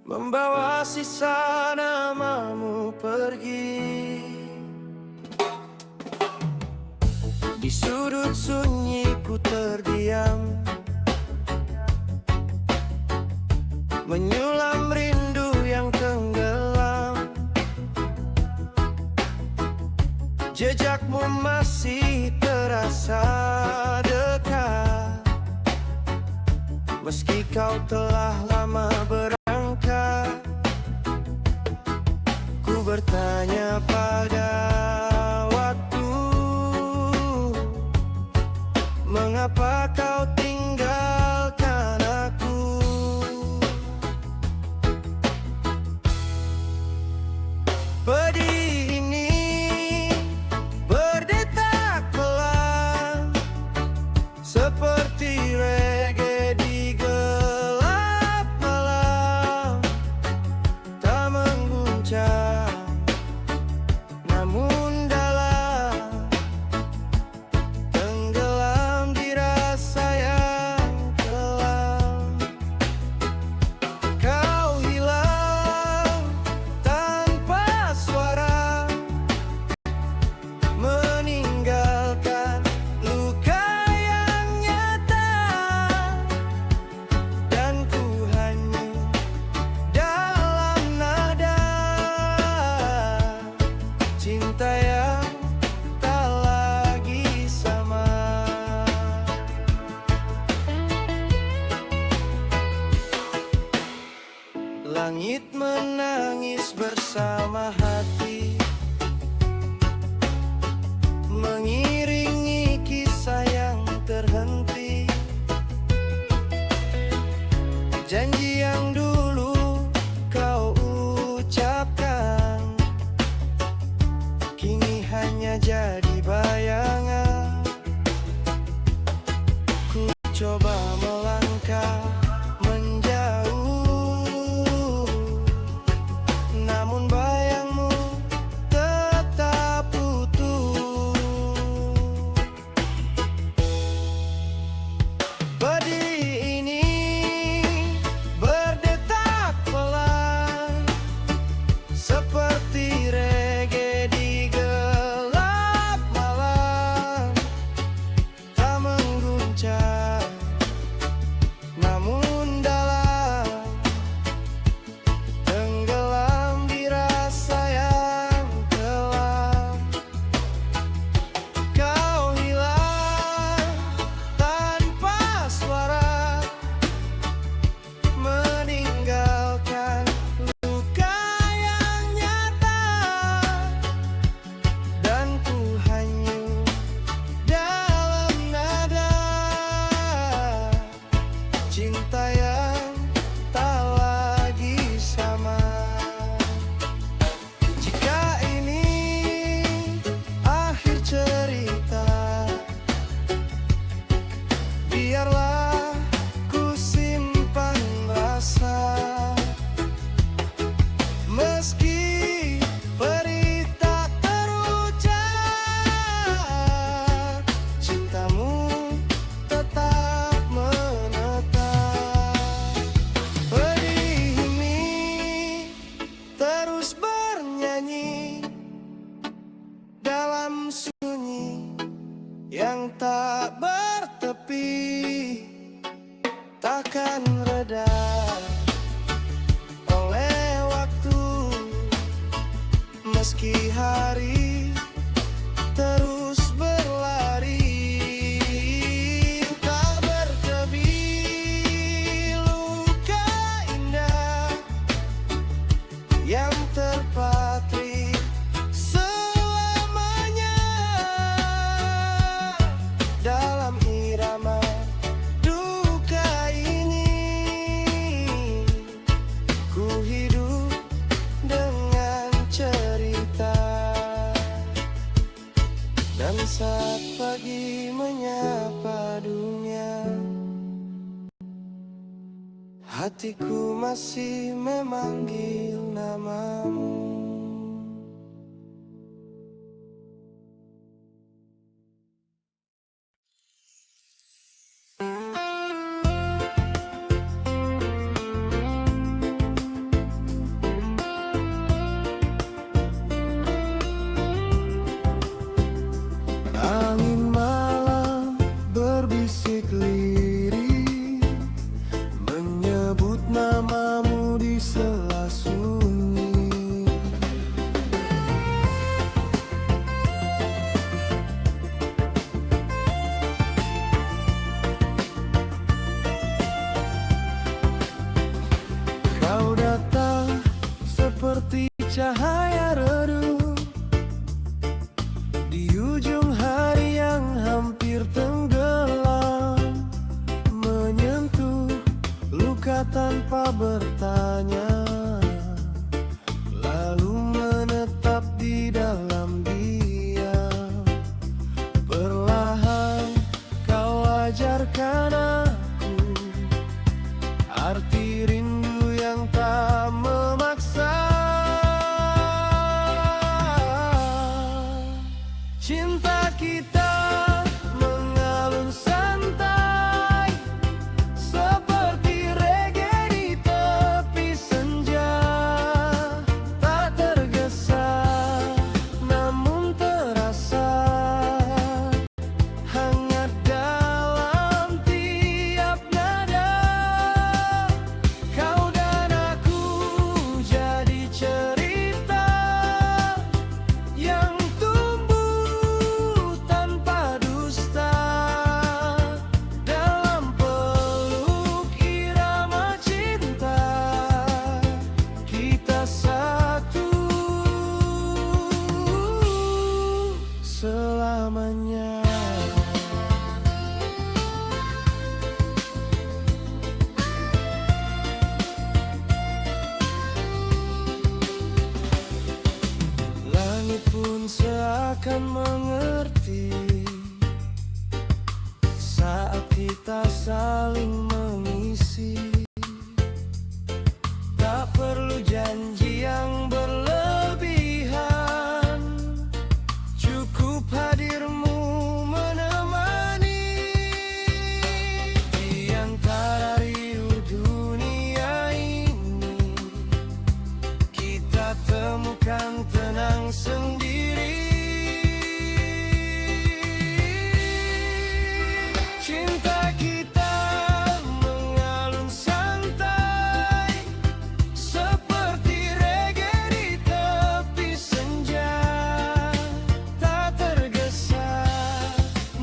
membawa sisa namamu pergi. Di sudut sunyi ku terdiam, menyulam rindu yang tenggelam. Jejakmu masih terasa dekat, meski kau telah lama berangkat. Ku bertanya pada waktu, mengapa kau tinggalkan aku? Pedih ini berdetak pelan, seperti reggae di gelap malam. Tak mengguncang, namun dalam, tenggelam di rasa yang kelam. Kau hilang tanpa suara, meninggalkan luka yang nyata, dan ku hanyut dalam nada cinta yang tak lagi sama. Langit menangis bersama hati, mengiringi kisah yang terhenti. Janji yang dulu kau ucapkan, kini hanya jadi bayangan. Ku coba melangkah menjauh, namun bayangmu tetap utuh. Pedih ini berdetak pelan, seperti reggae di gelap malam. Tak mengguncang, namun dalam, tenggelam di rasa yang kelam. Kau hilang tanpa suara, meninggalkan luka yang nyata, dan ku hanyut dalam nada cinta yang tak lagi sama. Jika ini akhir cerita, biarlah ku simpan rasa, meski perih tak terucap, cintamu tetap menetap. Pedih ini terus bernyanyi dalam sunyi yang tak bertepi, takkan reda oleh waktu, meski hari terus berlari. Tak bertebi luka indah yang terpatri selamanya dalam irama duka ini. Ku hidup dengan cerita, dan saat pagi menyapa dunia, hatiku masih memanggil namamu. tanpa bertanya, lalu menetap di dalam diam. Perlahan kau ajarkan aku arti rindu yang tak memaksa. Cinta kita mengalun santai seperti reggae di tepi senja. Tak tergesa namun terasa hangat dalam tiap nada. Kau dan aku jadi cerita yang tumbuh tanpa dusta dalam peluk irama cinta. Kita satu selamanya. Langit pun seakan mengerti saat kita saling mengisi. Tak perlu janji yang berlebihan, cukup hadirmu menemani. Di antara riuh dunia ini, kita temukan tenang sendiri. Cinta kita mengalun santai seperti reggae di tepi senja. Tak tergesa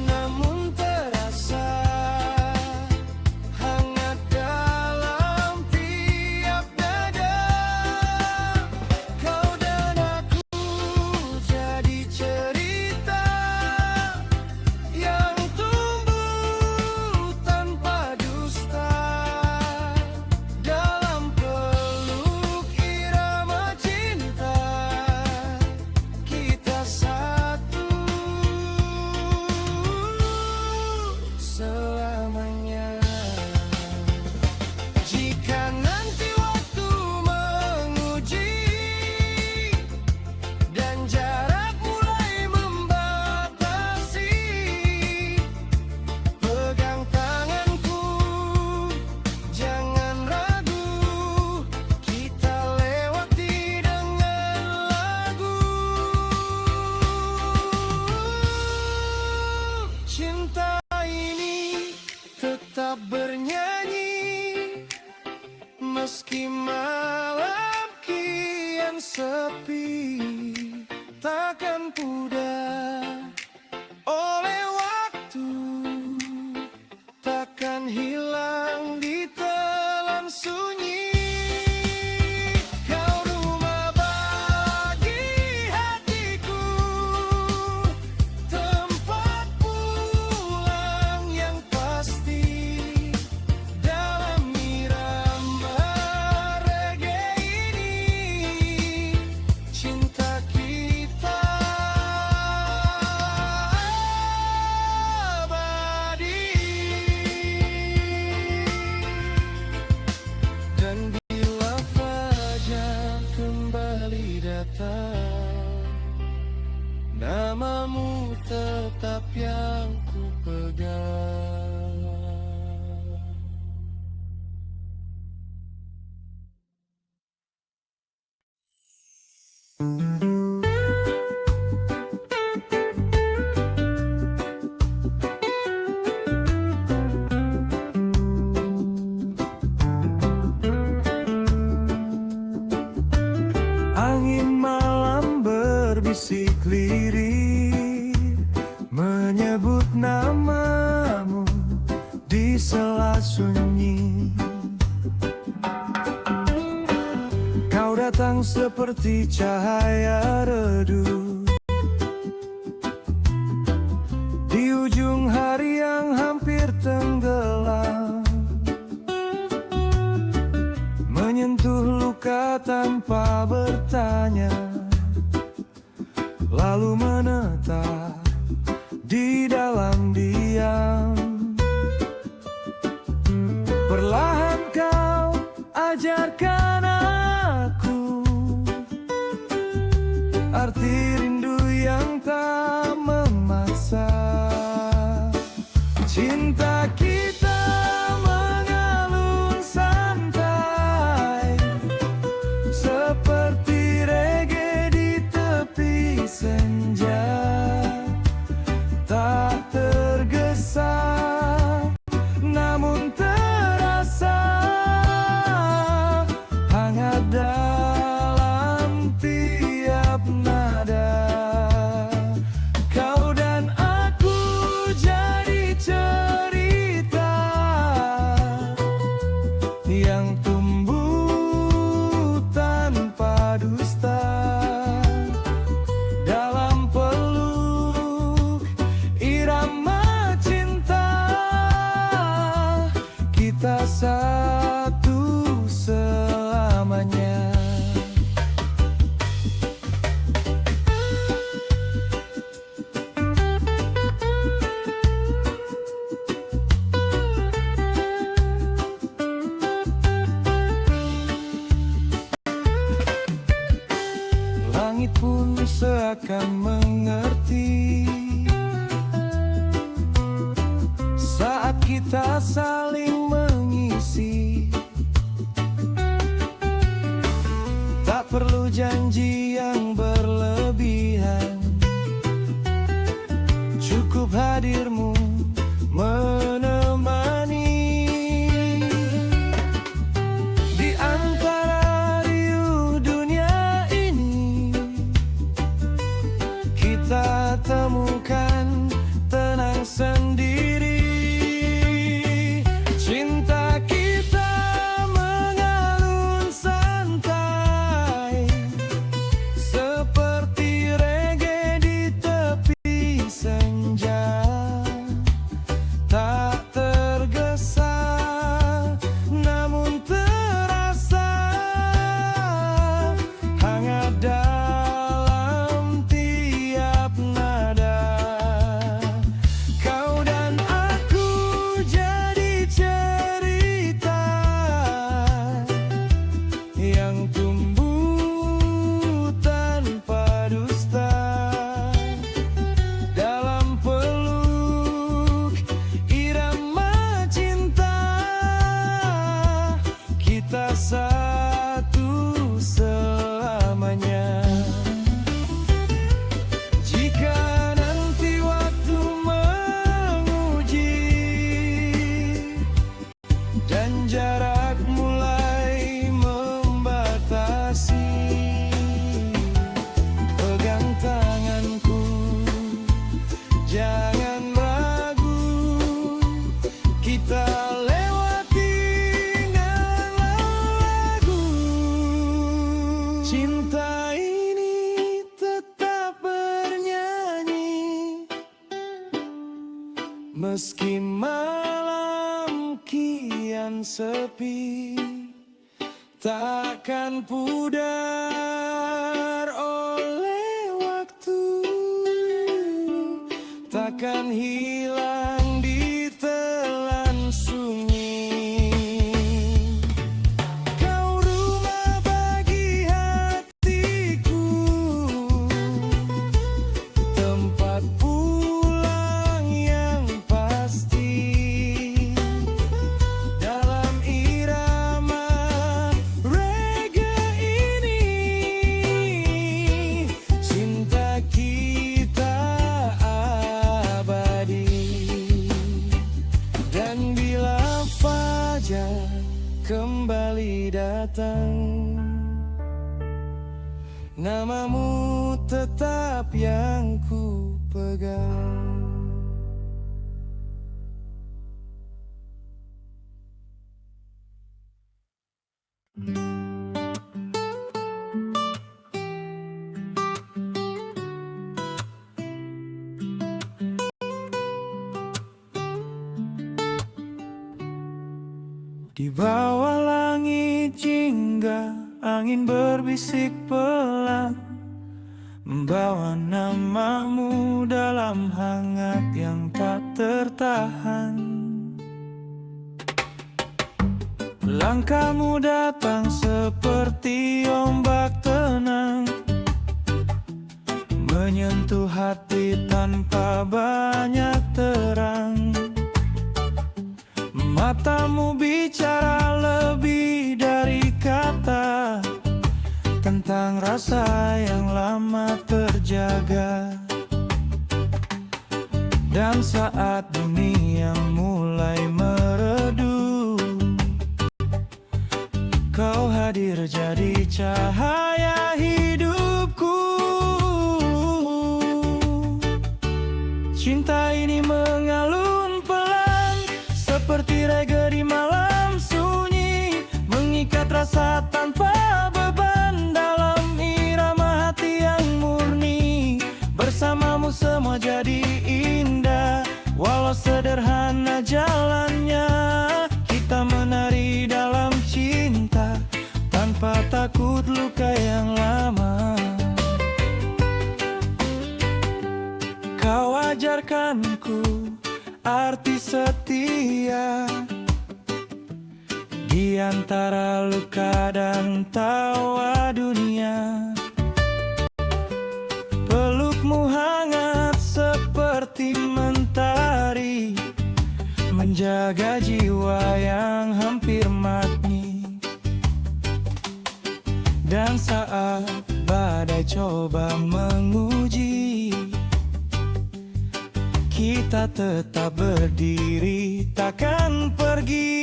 namun terasa hangat dalam tiap nada. Kau dan aku jadi cerita yang tumbuh tanpa dusta dalam peluk irama cinta. Kita satu selamanya. Jika nanti waktu menguji dan jarak mulai membatasi, pegang tanganku, jangan ragu, kita lewati dengan lagu. Cinta ini tetap bernyanyi meski malam kian sepi. Takkan pudar oleh waktu, takkan hilang di telan sunyi. Kau rumah bagi hatiku, tempat pulang yang pasti dalam irama reggae ini. Cinta kita abadi. Dan bila fajar kembali datang, namamu tetap yang ku pegang. Angin malam berbisik lirih, menyebut namamu di sela sunyi. Kau datang seperti cahaya redup di ujung hari yang hampir tenggelam. rasa. Cinta kita mengalun santai, seperti reggae di tepi senja. Tak tergesa, namun terasa hangat dalam tiap nada. Kau dan aku jadi cerita yang tumbuh tanpa dusta. Dalam peluk irama cinta, kita satu selamanya. Langit pun seakan mengerti saat kita saling mengisi. Tak perlu janji yang berlebihan, cukup hadirmu menemani. Di antara riuh dunia ini, kita temukan tenang sendiri. Cinta kita mengalun santai, seperti reggae di tepi senja. Tak tergesa, namun terasa hangat dalam tiap nada. Kau dan aku jadi cerita yang tumbuh tanpa dusta. Dalam peluk irama cinta, kita satu selamanya. Jika nanti waktu menguji dan jarak mulai membatasi, pegang tanganku, jangan ragu, kita lewati dengan lagu. Cinta ini tetap bernyanyi, meski malam kian sepi. Takkan pudar oleh waktu, takkan hilang di telan sunyi. Kau rumah bagi hatiku, tempat pulang yang pasti. Dalam irama reggae ini, cinta kita abadi. Dan bila fajar kembali datang, namamu tetap yang ku pegang. Di bawah langit jingga, angin berbisik pelan, membawa namamu dalam hangat yang tak tertahan. Langkahmu datang seperti ombak tenang, menyentuh hati tanpa banyak terang. Matamu bicara lebih dari kata, tentang rasa yang lama terjaga. Dan saat dunia mulai meredup, kau hadir jadi cahaya hidupku. Cinta ini mengalun pelan, seperti reggae di malam sunyi, mengikat rasa tanpa beban dalam irama hati yang murni. Bersamamu semua jadi indah, walau sederhana jalannya. Kita menari dalam cinta, tanpa takut luka yang lama. Kau ajarkanku arti setia, di antara luka dan tawa dunia. Pelukmu hangat seperti mentari, menjaga jiwa yang hampir mati. Dan saat badai coba menguji, kita tetap berdiri, takkan pergi.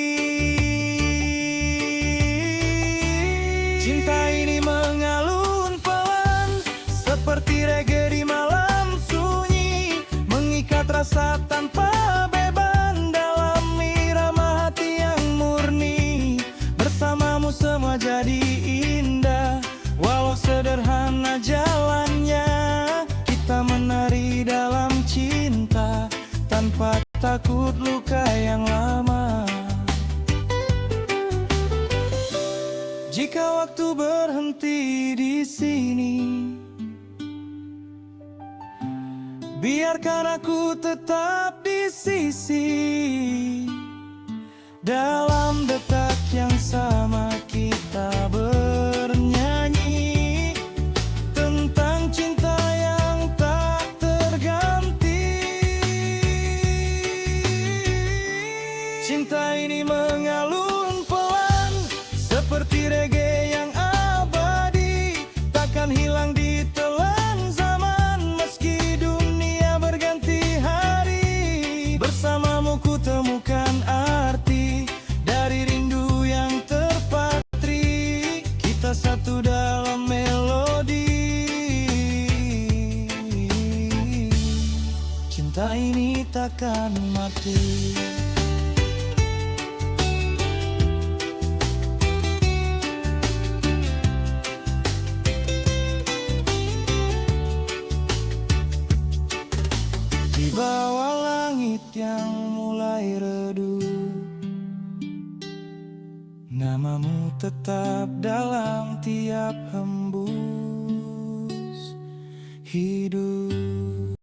Cinta ini mengalun pelan, seperti reggae di malam sunyi, mengikat rasa tanpa beban dalam irama hati yang murni. Bersamamu semua jadi indah, walau sederhana jalannya. Kita menari dalam cinta, tanpa takut luka yang lama. Jika waktu berhenti di sini, biarkan aku tetap di sisi. Dalam detak yang sama kita bernyanyi tentang cinta yang tak terganti. Cinta ini mengalun pelan, seperti reggae yang abadi, takkan hilang di telan zaman. Meski dunia berganti hari, bersamamu ku temukan arti dari rindu yang terpatri. Kita satu dalam melodi, cinta ini takkan mati. Di bawah langit yang mulai redup, namamu tetap dalam tiap hembus hidup.